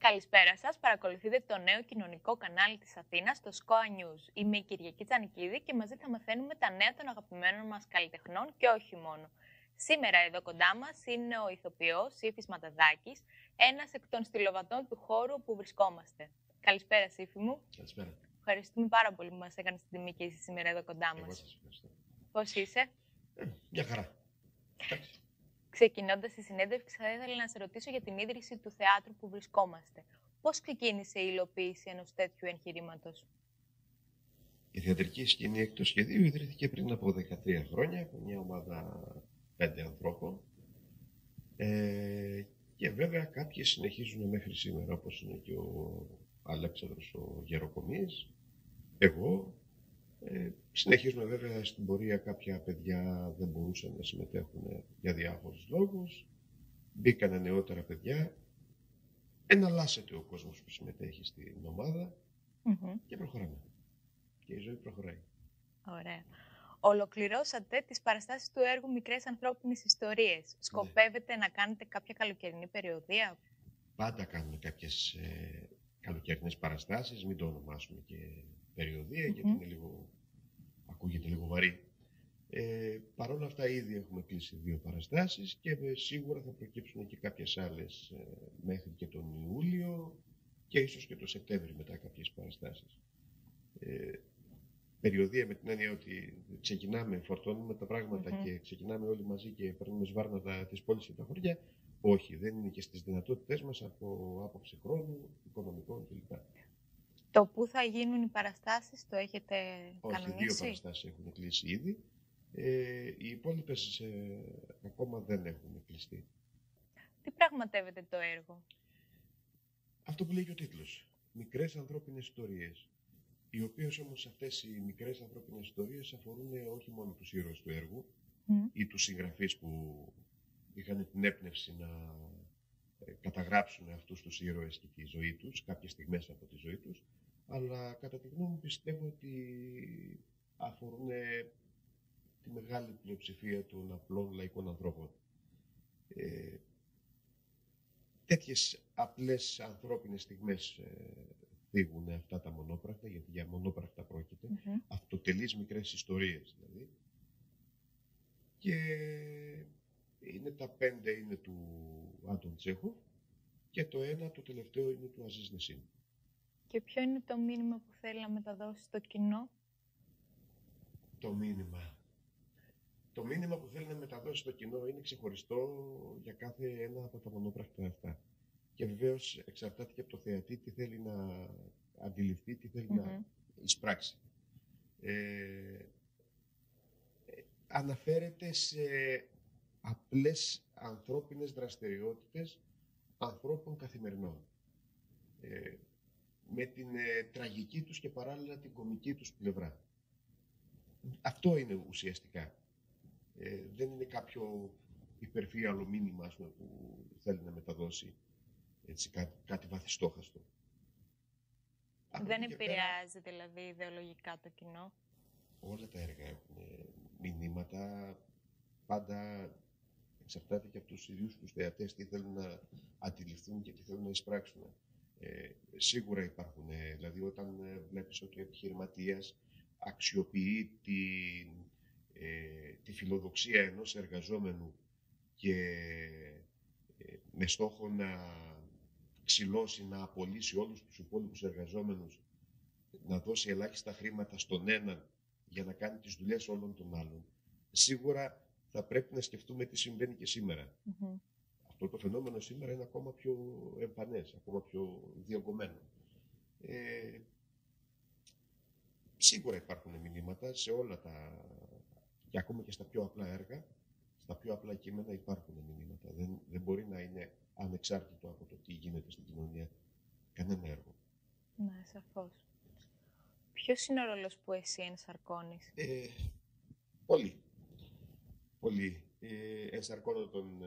Καλησπέρα σας. Παρακολουθείτε το νέο κοινωνικό κανάλι της Αθήνας, το SKOA News. Είμαι η Κυριακή Τζανικίδη και μαζί θα μαθαίνουμε τα νέα των αγαπημένων μας καλλιτεχνών και όχι μόνο. Σήμερα εδώ κοντά μας είναι ο ηθοποιός Σύφης Ματαδάκης, ένας εκ των στυλοβατών του χώρου όπου βρισκόμαστε. Καλησπέρα, Σύφη μου. Καλησπέρα. Ευχαριστούμε πάρα πολύ που μας έκανες την τιμή και είσαι σήμερα εδώ κοντά μας. Εγώ σας ευχαριστώ. Πώς είσαι? Μια χαρά. Ξεκινώντας τη συνέντευξη, θα ήθελα να σε ρωτήσω για την ίδρυση του θεάτρου που βρισκόμαστε. Πώς ξεκίνησε η υλοποίηση ενός τέτοιου εγχειρήματος? Η θεατρική σκηνή εκτός σχεδίου ιδρύθηκε πριν από 13 χρόνια από μια ομάδα 5 ανθρώπων. Και βέβαια κάποιοι συνεχίζουν μέχρι σήμερα, όπως είναι και ο Αλέξανδρος ο Γεροκομής, εγώ. Συνεχίζουμε βέβαια στην πορεία, κάποια παιδιά δεν μπορούσαν να συμμετέχουν για διάφορους λόγους. Μπήκανε νεότερα παιδιά. Εναλλάσσεται ο κόσμος που συμμετέχει στην ομάδα και προχωράμε. Και η ζωή προχωράει. Ωραία. Ολοκληρώσατε τις παραστάσεις του έργου Μικρές Ανθρώπινες Ιστορίες. Σκοπεύετε να κάνετε κάποια καλοκαιρινή περιοδία? Πάντα κάνουμε κάποιες καλοκαιρινές παραστάσεις, μην το ονομάσουμε και περιοδία, γιατί είναι λίγο, ακούγεται λίγο βαρύ. Παρ' όλα αυτά ήδη έχουμε κλείσει 2 παραστάσεις και σίγουρα θα προκύψουν και κάποιες άλλες μέχρι και τον Ιούλιο και ίσως και τον Σεπτέμβρη μετά κάποιες παραστάσεις. Περιοδία με την έννοια ότι ξεκινάμε, φορτώνουμε τα πράγματα και ξεκινάμε όλοι μαζί και παίρνουμε σβάρματα της πόλης και τα χωριά. Όχι, δεν είναι και στις δυνατότητές μας από άποψη χρόνου, οικονομικών κλπ. Το πού θα γίνουν οι παραστάσεις, το έχετε κανονίσει? Όχι, 2 παραστάσεις έχουν κλείσει ήδη. Οι υπόλοιπες ακόμα δεν έχουν κλειστεί. Τι πραγματεύεται το έργο? Αυτό που λέει και ο τίτλος. Μικρές ανθρώπινες ιστορίες. Οι οποίες όμως αυτές οι μικρές ανθρώπινες ιστορίες αφορούν όχι μόνο τους ήρωες του έργου ή τους συγγραφείς που είχαν την έπνευση να καταγράψουν αυτούς τους ήρωες και τη ζωή τους, κάποιες στιγμές από τη ζωή τους, αλλά κατά τη γνώμη μου πιστεύω ότι αφορούν τη μεγάλη πλειοψηφία των απλών λαϊκών ανθρώπων. Τέτοιες απλές ανθρώπινες στιγμές θίγουν αυτά τα μονόπρακτα, γιατί για μονόπρακτα πρόκειται, αυτοτελείς μικρές ιστορίες δηλαδή. Και είναι τα 5 είναι του Άντων Τσέχοφ και το 1, το τελευταίο, είναι του Αζίζ Νεσίν. Και ποιο είναι το μήνυμα που θέλει να μεταδώσει στο κοινό? Το μήνυμα που θέλει να μεταδώσει στο κοινό είναι ξεχωριστό για κάθε ένα από τα μονόπρακτα αυτά. Και βεβαίως εξαρτάται και από το θεατή τι θέλει να αντιληφθεί, τι θέλει να εισπράξει. Αναφέρεται σε απλές ανθρώπινες δραστηριότητες ανθρώπων καθημερινών. Με την τραγική τους και παράλληλα την κωμική τους πλευρά. Αυτό είναι ουσιαστικά. Δεν είναι κάποιο υπερφύαλο μήνυμα που θέλει να μεταδώσει έτσι, κάτι βαθιστόχαστο. Δεν επηρεάζει δηλαδή ιδεολογικά το κοινό? Όλα τα έργα έχουν μηνύματα, πάντα εξαρτάται και από τους ίδιους τους θεατές τι θέλουν να αντιληφθούν και τι θέλουν να εισπράξουν. Σίγουρα υπάρχουν, δηλαδή όταν βλέπεις ότι ο επιχειρηματίας αξιοποιεί τη φιλοδοξία ενός εργαζόμενου και με στόχο να ξυλώσει, να απολύσει όλους τους υπόλοιπους εργαζόμενους, να δώσει ελάχιστα χρήματα στον έναν για να κάνει τις δουλειές όλων των άλλων, σίγουρα θα πρέπει να σκεφτούμε τι συμβαίνει και σήμερα. Αυτό το φαινόμενο σήμερα είναι ακόμα πιο εμφανές, ακόμα πιο διωγγωμένο. Σίγουρα υπάρχουν μηνύματα σε όλα τα... και ακόμα και στα πιο απλά έργα, στα πιο απλά κείμενα υπάρχουν μηνύματα. Δεν μπορεί να είναι ανεξάρτητο από το τι γίνεται στην κοινωνία κανένα έργο. Ναι, σαφώς. Ποιος είναι ο ρόλος που εσύ ενσαρκώνεις? Πολύ. Ενσαρκώνω τον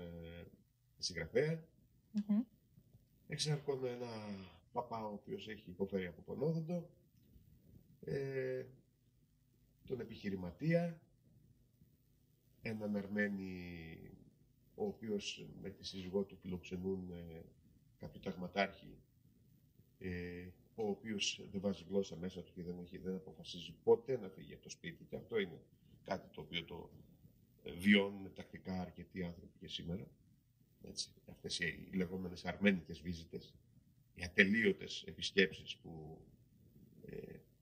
συγγραφέα. Ενσαρκώνω ένα παπά ο οποίος έχει υποφέρει από πονόδοντο. Τον επιχειρηματία. Έναν Αρμένη ο οποίος με τη σύζυγό του φιλοξενούν κάποιο ταγματάρχη οποίος δεν βάζει γλώσσα μέσα του και δεν αποφασίζει ποτέ να φύγει από το σπίτι. Και αυτό είναι κάτι το οποίο το βιώνουν τακτικά αρκετοί άνθρωποι και σήμερα. Έτσι, αυτές οι λεγόμενες αρμένικες βίζιτες, οι ατελείωτες επισκέψεις που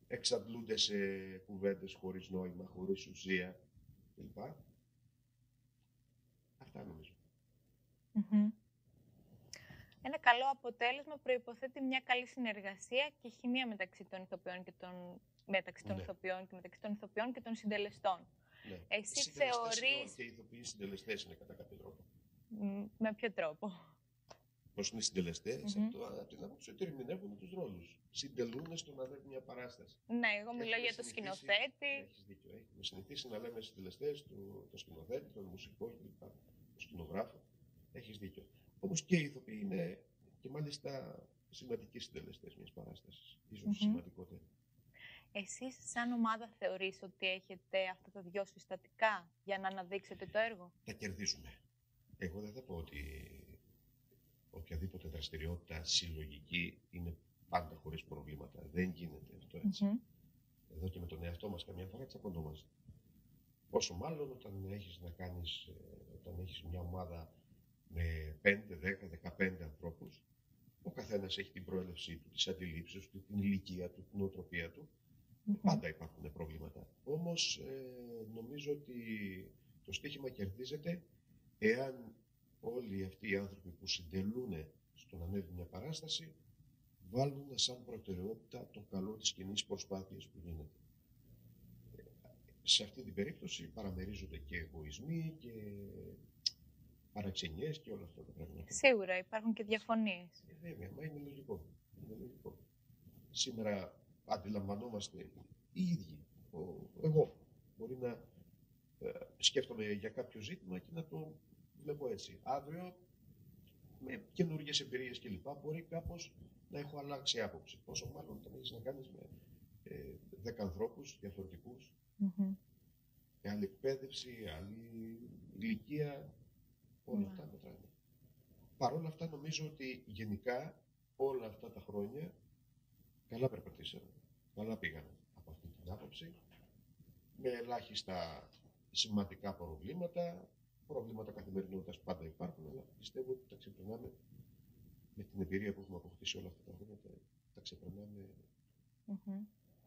εξαντλούνται σε κουβέντες χωρίς νόημα, χωρίς ουσία κλπ. Αυτά νομίζω. Ένα καλό αποτέλεσμα προϋποθέτει μια καλή συνεργασία και χημεία μεταξύ των ηθοποιών και των συντελεστών. Ναι. Εσύ θεωρείς... Και οι ηθοποιοί συντελεστές είναι κατά κάποιο τρόπο. Με ποιο τρόπο? Πώς είναι συντελεστές? Από την άποψη ότι ερμηνεύουν τους ρόλους. Συντελούν στο να δει μια παράσταση. Ναι, εγώ μιλάω για το σκηνοθέτη. Έχεις δίκιο. Έχουμε συνηθίσει να λέμε συντελεστές, το σκηνοθέτη, τον μουσικό κλπ. Τον σκηνογράφο. Έχεις δίκιο. Όμως και οι ηθοποιοί είναι και μάλιστα σημαντικοί συντελεστές μιας παράστασης. Ίσως σημαντικότεροι. Εσείς σαν ομάδα θεωρείς ότι έχετε αυτά τα δυο συστατικά για να αναδείξετε το έργο? Τα κερδίζουμε. Εγώ δεν θα πω ότι οποιαδήποτε δραστηριότητα συλλογική είναι πάντα χωρίς προβλήματα. Δεν γίνεται αυτό έτσι. Εδώ και με τον εαυτό μας καμιά φορά τσακωνόμαστε. Πόσο μάλλον όταν έχεις να κάνεις, όταν έχεις μια ομάδα με 5, 10, 15 ανθρώπους, ο καθένας έχει την προέλευσή του, τις αντιλήψεις του, την ηλικία του, την νοοτροπία του. Πάντα υπάρχουν προβλήματα. Όμως νομίζω ότι το στοίχημα κερδίζεται εάν όλοι αυτοί οι άνθρωποι που συντελούν στο να ανέβει μια παράσταση βάλουν σαν προτεραιότητα το καλό της κοινής προσπάθειας που γίνεται. Σε αυτή την περίπτωση παραμερίζονται και εγωισμοί και παραξενιές και όλα αυτά τα πράγματα. Σίγουρα υπάρχουν και διαφωνίες. Βέβαια, μα είναι λογικό. Σήμερα αντιλαμβανόμαστε οι ίδιοι. Εγώ μπορεί να σκέφτομαι για κάποιο ζήτημα και να το βλέπω έτσι. Αύριο, με καινούργιες εμπειρίες κλπ. Μπορεί κάπως να έχω αλλάξει άποψη. Πόσο μάλλον όταν έχεις να κάνεις με 10 ανθρώπους διαφορετικούς, με άλλη εκπαίδευση, άλλη ηλικία, όλα αυτά μετράνε. Παρ' όλα αυτά νομίζω ότι γενικά όλα αυτά τα χρόνια καλά περπατήσαμε, καλά πήγαμε από αυτή την άποψη, με ελάχιστα σημαντικά προβλήματα καθημερινότητας πάντα υπάρχουν, αλλά πιστεύω ότι τα ξεπερνάμε με την εμπειρία που έχουμε αποκτήσει όλα αυτά τα χρόνια, τα ξεπερνάμε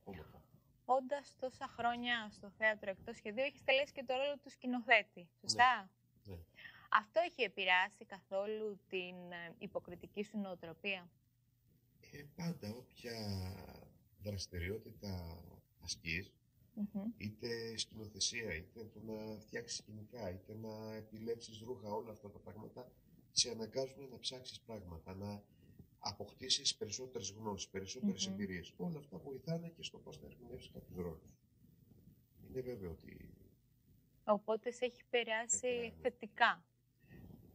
όμορφα. Όντας τόσα χρόνια στο θέατρο εκτός σχεδίου, έχεις τελέσει και το ρόλο του σκηνοθέτη, σωστά? Ναι. Αυτό έχει επηρεάσει καθόλου την υποκριτική σου νοοτροπία? Πάντα όποια δραστηριότητα ασκείς, είτε σκηνοθεσία, είτε το να φτιάξεις σκηνικά, είτε να επιλέξεις ρούχα, όλα αυτά τα πράγματα, σε αναγκάζουν να ψάξεις πράγματα, να αποκτήσεις περισσότερες γνώσεις, περισσότερες εμπειρίες. Όλα αυτά βοηθάνε και στο πώς να ερμηνεύσεις κάποιους ρόλους. Είναι βέβαιο ότι... Οπότε σε έχει επηρεάσει θετικά.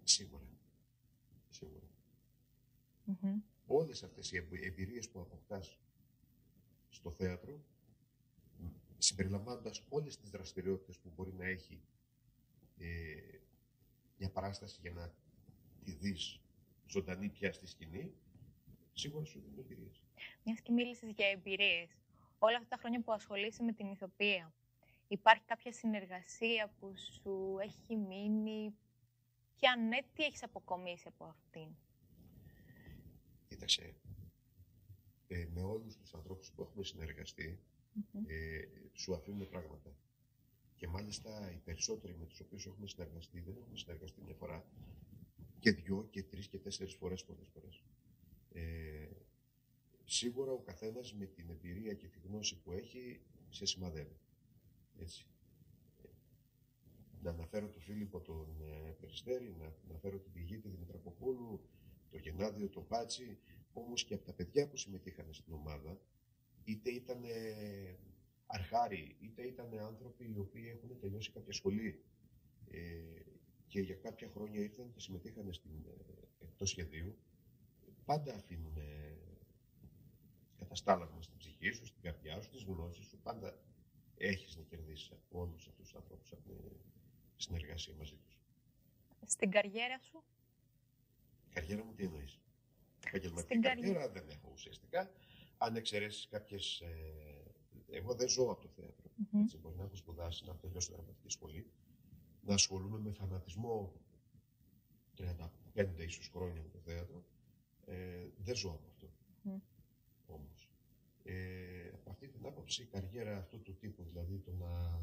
Σίγουρα. Όλες αυτές οι εμπειρίες που αποκτάς στο θέατρο, συμπεριλαμβάνοντας όλες τις δραστηριότητες που μπορεί να έχει μια παράσταση για να τη δεις ζωντανή πια στη σκηνή, σίγουρα σου δίνουν εμπειρίες. Μιας και μίλησες για εμπειρίες, όλα αυτά τα χρόνια που ασχολείσαι με την ηθοποιία, υπάρχει κάποια συνεργασία που σου έχει μείνει και αν ναι, τι έχεις αποκομίσει από αυτήν? Κοίταξε, με όλους τους ανθρώπους που έχουμε συνεργαστεί, σου αφήνουν πράγματα. Και μάλιστα οι περισσότεροι με τους οποίους έχουμε συνεργαστεί δεν έχουμε συνεργαστεί μια φορά, και 2 και 3 και 4 φορές πολλές φορές. Σίγουρα ο καθένας με την εμπειρία και τη γνώση που έχει σε σημαδεύει. Έτσι. Να αναφέρω τον Φίλιππο τον Περιστέρη, να αναφέρω την Πηγή, τη Δημητρακοπούλου, τον Γενάδιο, τον Πάτσι, όμως και από τα παιδιά που συμμετείχαν στην ομάδα, είτε ήταν αρχάροι, είτε ήταν άνθρωποι οι οποίοι έχουν τελειώσει κάποια σχολή και για κάποια χρόνια ήρθαν και συμμετείχαν εκτός σχεδίου, πάντα αφήνουν καταστάλαγμα στην ψυχή σου, στην καρδιά σου, τις γνώσεις σου, πάντα έχεις να κερδίσεις από όλους αυτούς τους ανθρώπους από την συνεργασία μαζί τους. Στην καριέρα σου? Καριέρα μου τι εννοείς? Επαγγελματική καριέρα δεν έχω ουσιαστικά, αν εξαιρέσεις κάποιες... εγώ δεν ζω από το θέατρο. Έτσι, μπορεί να έχω σπουδάσει, να τελειώσω δραματική σχολή, να ασχολούμαι με φανατισμό 35 ίσως χρόνια με το θέατρο. Δεν ζω από αυτό. Όμως. Από αυτή την άποψη, η καριέρα αυτού του τύπου, δηλαδή το να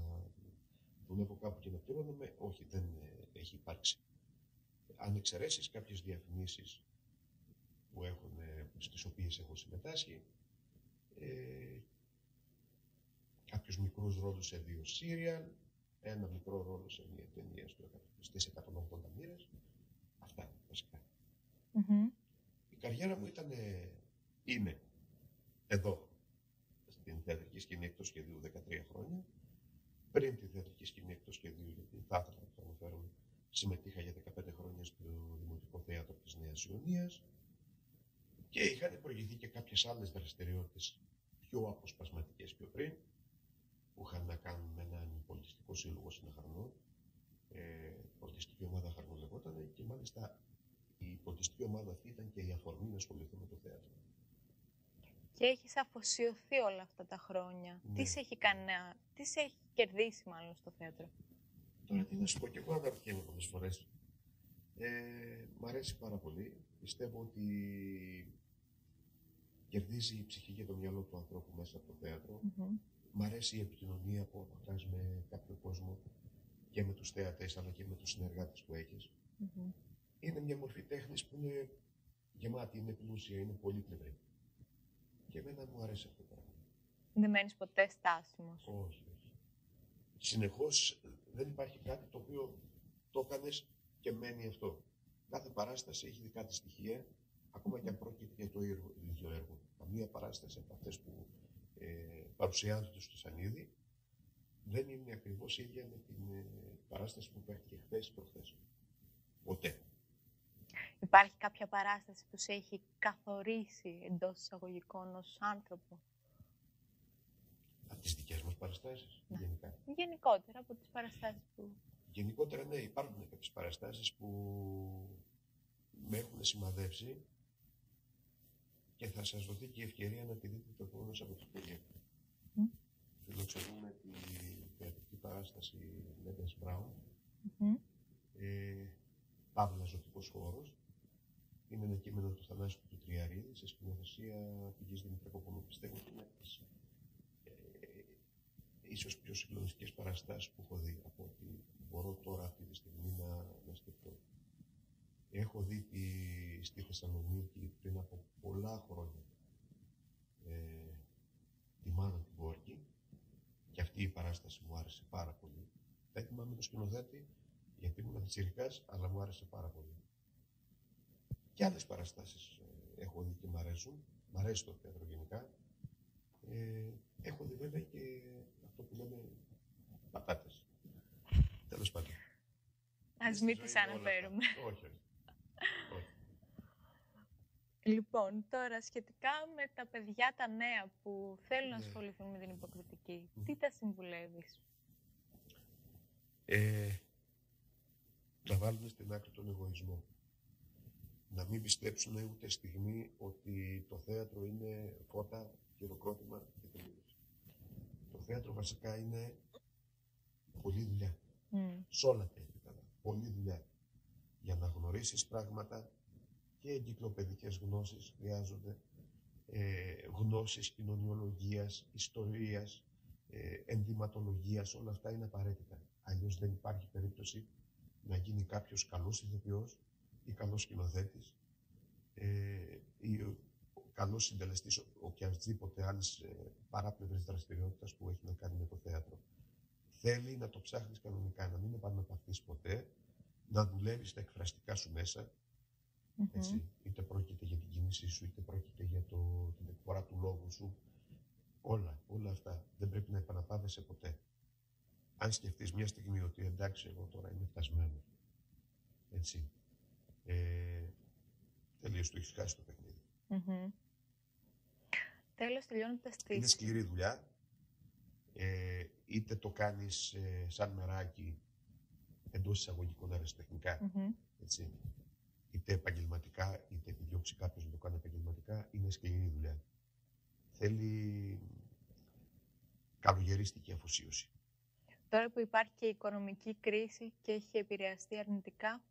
δουλεύω κάπου και να πληρώνομαι, όχι, δεν έχει υπάρξει. Αν εξαιρέσεις κάποιες διαφημίσεις που στις οποίες έχω συμμετάσχει, κάποιους μικρούς ρόλους σε 2 σύριαλ, ένα μικρό ρόλο σε μια ταινία στις 180 μοίρες, αυτά βασικά. Η καριέρα μου είναι εδώ, στην θεατρική σκηνή εκτός σχεδίου 13 χρόνια. Πριν τη θεατρική σκηνή εκτός σχεδίου, γιατί θα ήθελα να το αναφέρω, συμμετείχα για 15 χρόνια στο Δημοτικό Θέατρο της Νέας Ιωνίας και είχαν προηγηθεί και κάποιες άλλες δραστηριότητες πιο αποσπασματικές πιο πριν, που είχαν να κάνουν με έναν πολιτιστικό σύλλογο στην Αχαρνό. Πολιτιστική ομάδα Αχαρνό λεγόταν, και μάλιστα η πολιτιστική ομάδα αυτή ήταν και η αφορμή να ασχοληθώ με το θέατρο. Και έχεις αφοσιωθεί όλα αυτά τα χρόνια. Ναι. Τι σε έχει κερδίσει μάλλον στο θέατρο? Τώρα τι να σου πω, και εγώ αναρωτιέμαι πολλές φορές. Μ' αρέσει πάρα πολύ. Πιστεύω ότι κερδίζει η ψυχή και το μυαλό του ανθρώπου μέσα από το θέατρο. Μ' αρέσει η επικοινωνία που αποκτάς με κάποιο κόσμο, και με τους θέατες αλλά και με τους συνεργάτες που έχεις. Είναι μια μορφή τέχνης που είναι γεμάτη, είναι πλούσια, είναι πολύπλευρη. Και εμένα μου αρέσει αυτό το πράγμα. Δεν μένεις ποτέ στάσιμος? Όχι. Συνεχώς δεν υπάρχει κάτι το οποίο το έκανες και μένει αυτό. Κάθε παράσταση έχει δικά της στοιχεία, ακόμα και αν πρόκειται για το ίδιο έργο. Καμία παράσταση από αυτές που παρουσιάζονται στο Σανίδι δεν είναι ακριβώς ίδια με την παράσταση που παίχτηκε χθες ή προχθές. Ποτέ. Υπάρχει κάποια παράσταση που σε έχει καθορίσει εντός εισαγωγικών ως άνθρωπο? Από τις δικές μας παραστάσεις, γενικά? Γενικότερα από τις παραστάσεις που... Γενικότερα, ναι, υπάρχουν κάποιες παραστάσεις που με έχουν σημαδεύσει και θα σας δοθεί και η ευκαιρία να τη δείτε το επόμενο Σαββατοκύριακο. Φιλοξενούμε τη θεατρική παράσταση Λέγκας Μπράουν. Παύλα Ζωτικός Χώρος. Είναι ένα κείμενο του Θανάση του Τριαρίδη σε σκηνοθεσία Πηγής Δημητρακοπούλου. Πιστεύω ότι είναι ίσως πιο συγκλονιστικές παραστάσεις που έχω δει από ότι μπορώ τώρα αυτή τη στιγμή να σκεφτώ. Έχω δει στη Θεσσαλονίκη πριν από πολλά χρόνια τη Μάνα την Κόρκη, και αυτή η παράσταση μου άρεσε πάρα πολύ. Δεν θυμάμαι το σκηνοθέτη, γιατί ήμουν πιτσιρικάς, αλλά μου άρεσε πάρα πολύ. Και άλλες παραστάσεις έχω δει και μ' αρέσουν. Μ' αρέσει το θέατρο γενικά. Έχω δει βέβαια και αυτό που λέμε πατάτες. Τέλος πάντων. Ας μην τις αναφέρουμε. Όχι. Λοιπόν, τώρα σχετικά με τα παιδιά τα νέα που θέλουν να ασχοληθούν με την υποκριτική, τι τα συμβουλεύεις? Να βάλουν στην άκρη τον εγωισμό. Να μην πιστέψουν ούτε στιγμή ότι το θέατρο είναι φώτα, χειροκρότημα και τελείως. Το θέατρο βασικά είναι πολλή δουλειά. Σε όλα τα επίπεδα. Πολλή δουλειά. Για να γνωρίσεις πράγματα, και εγκυκλοπαιδικές γνώσεις χρειάζονται, γνώσεις κοινωνιολογίας, ιστορίας, ενδυματολογίας, όλα αυτά είναι απαραίτητα. Αλλιώς δεν υπάρχει περίπτωση να γίνει κάποιος καλός ηθοποιός ή καλός σκηνοθέτης ή καλός συντελεστής οποιασδήποτε άλλης παράπλευρης δραστηριότητας που έχει να κάνει με το θέατρο. Θέλει να το ψάχνεις κανονικά, να μην επαναπαυθείς ποτέ, να δουλεύεις τα εκφραστικά σου μέσα, έτσι, είτε πρόκειται για την κίνησή σου, είτε πρόκειται για την εκφορά του λόγου σου. Όλα αυτά δεν πρέπει να επαναπάβεσαι ποτέ. Αν σκεφτείς μια στιγμή ότι εντάξει, εγώ τώρα είμαι φτασμένος, έτσι, τελείως το έχεις χάσει το παιχνίδι. Τέλος, τελειώνοντας τις... Είναι σκληρή δουλειά, είτε το κάνεις σαν μεράκι εντός εισαγωγικών αεραστεχνικά, έτσι, είτε επαγγελματικά, είτε επιδιώξει κάποιος να το κάνει επαγγελματικά, είναι σκληρή δουλειά. θέλει καλογερίστικη αφοσίωση. Τώρα που υπάρχει και η οικονομική κρίση και έχει επηρεαστεί αρνητικά.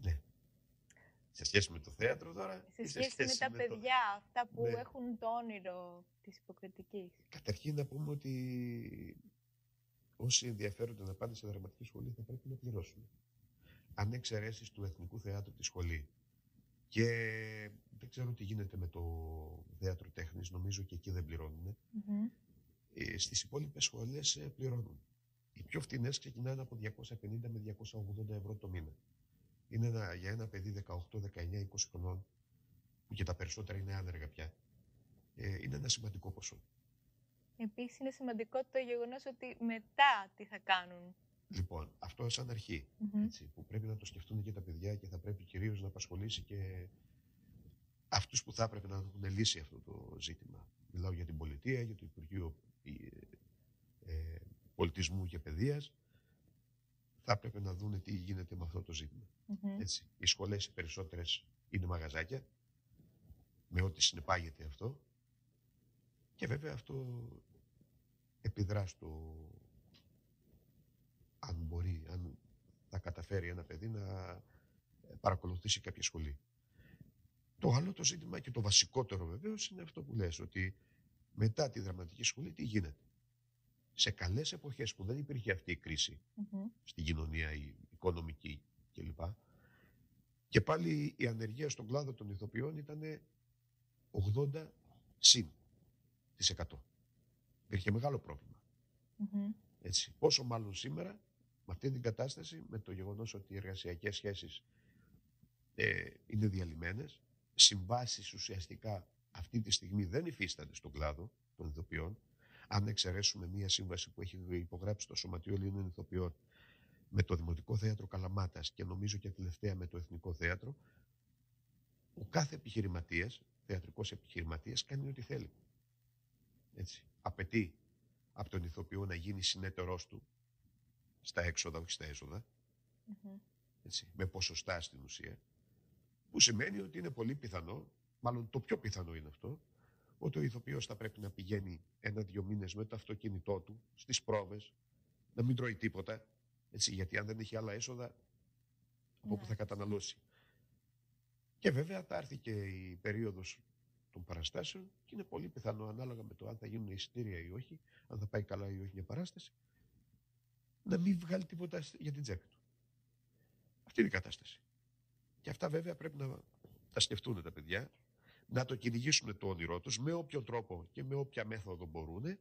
Ναι. Σε σχέση με το θέατρο τώρα. Σε σχέση με τα παιδιά, αυτά που έχουν το όνειρο της υποκριτικής. Καταρχήν να πούμε ότι όσοι ενδιαφέρονται να πάνε σε δραματική σχολή θα πρέπει να πληρώσουν. Αν εξαιρέσεις του Εθνικού Θεάτρου τη σχολή και δεν ξέρω τι γίνεται με το θέατρο τέχνης, νομίζω και εκεί δεν πληρώνουν. Στις υπόλοιπες σχολές πληρώνουν. Οι πιο φτηνές ξεκινάνε από 250 με 280 ευρώ το μήνα. Είναι για ένα παιδί 18, 19, 20 χρονών, που και τα περισσότερα είναι άνεργα πια, είναι ένα σημαντικό ποσό. Επίσης είναι σημαντικό το γεγονός ότι μετά τι θα κάνουν. Λοιπόν, αυτό σαν αρχή, έτσι, που πρέπει να το σκεφτούν και τα παιδιά και θα πρέπει κυρίως να απασχολήσει και αυτούς που θα έπρεπε να έχουν λύσει αυτό το ζήτημα. Μιλάω για την πολιτεία, για το Υπουργείο Πολιτισμού και Παιδείας. Θα έπρεπε να δουν τι γίνεται με αυτό το ζήτημα. Έτσι. Οι σχολές οι περισσότερες είναι μαγαζάκια, με ό,τι συνεπάγεται αυτό. Και βέβαια αυτό επιδρά στο αν μπορεί, αν θα καταφέρει ένα παιδί να παρακολουθήσει κάποια σχολή. Το άλλο το ζήτημα και το βασικότερο βεβαίως είναι αυτό που λες, ότι μετά τη δραματική σχολή τι γίνεται. Σε καλές εποχές που δεν υπήρχε αυτή η κρίση στην κοινωνία, η οικονομική κλπ. Και πάλι η ανεργία στον κλάδο των ηθοποιών ήταν 80 συν της 100. Υπήρχε μεγάλο πρόβλημα. Έτσι. Πόσο μάλλον σήμερα, με αυτή την κατάσταση, με το γεγονός ότι οι εργασιακές σχέσεις είναι διαλυμένες, συμβάσεις ουσιαστικά αυτή τη στιγμή δεν υφίστανται στον κλάδο των ηθοποιών. Αν εξαιρέσουμε μία σύμβαση που έχει υπογράψει το Σωματείο Ελλήνων Ηθοποιών με το Δημοτικό Θέατρο Καλαμάτας και νομίζω και τελευταία με το Εθνικό Θέατρο, ο κάθε επιχειρηματίας, θεατρικός επιχειρηματίας, κάνει ό,τι θέλει. Έτσι. Απαιτεί από τον ηθοποιό να γίνει συνέτερός του στα έξοδα, όχι στα έσοδα, έτσι, με ποσοστά στην ουσία, που σημαίνει ότι είναι πολύ πιθανό, μάλλον το πιο πιθανό είναι αυτό, ότι ο ηθοποιός θα πρέπει να πηγαίνει 1-2 μήνες με το αυτοκίνητό του στις πρόβες, να μην τρώει τίποτα, έτσι, γιατί αν δεν έχει άλλα έσοδα, από που θα καταναλώσει. Και βέβαια θα έρθει και η περίοδος των παραστάσεων και είναι πολύ πιθανό, ανάλογα με το αν θα γίνουν εισιτήρια ή όχι, αν θα πάει καλά ή όχι μια παράσταση, να μην βγάλει τίποτα για την τσέπη του. Αυτή είναι η κατάσταση. Και αυτά βέβαια πρέπει να τα σκεφτούν τα παιδιά, να το κυνηγήσουν το όνειρό τους με όποιο τρόπο και με όποια μέθοδο μπορούν,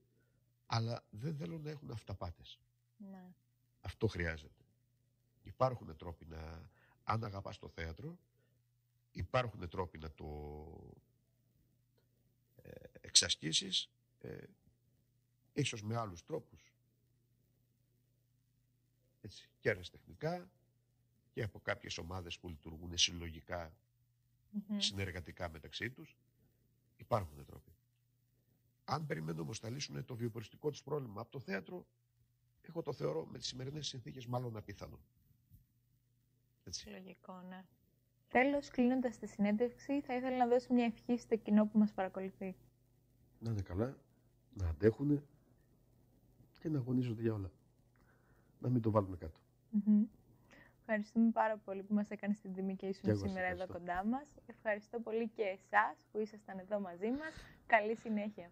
αλλά δεν θέλουν να έχουν αυταπάτες. Ναι. Αυτό χρειάζεται. Υπάρχουν τρόποι να, αν αγαπάς το θέατρο, υπάρχουν τρόποι να το εξασκήσεις, ίσως με άλλους τρόπους. Έτσι, και αεραστεχνικά και από κάποιες ομάδες που λειτουργούν συλλογικά, συνεργατικά μεταξύ τους. Υπάρχουν τρόποι. Αν περιμένουν όμως να λύσουν το βιοποριστικό τους πρόβλημα από το θέατρο, εγώ το θεωρώ με τις σημερινές συνθήκες μάλλον απίθανο. Έτσι. Λογικό, ναι. Τέλος, κλείνοντας τη συνέντευξη, θα ήθελα να δώσω μια ευχή στο κοινό που μας παρακολουθεί. Να είναι καλά, να αντέχουν και να αγωνίζονται για όλα. Να μην το βάλουμε κάτω. Ευχαριστούμε πάρα πολύ που μας έκανες την τιμή και ήσουν σήμερα εδώ κοντά μας. Ευχαριστώ πολύ και εσάς που ήσασταν εδώ μαζί μας. Καλή συνέχεια.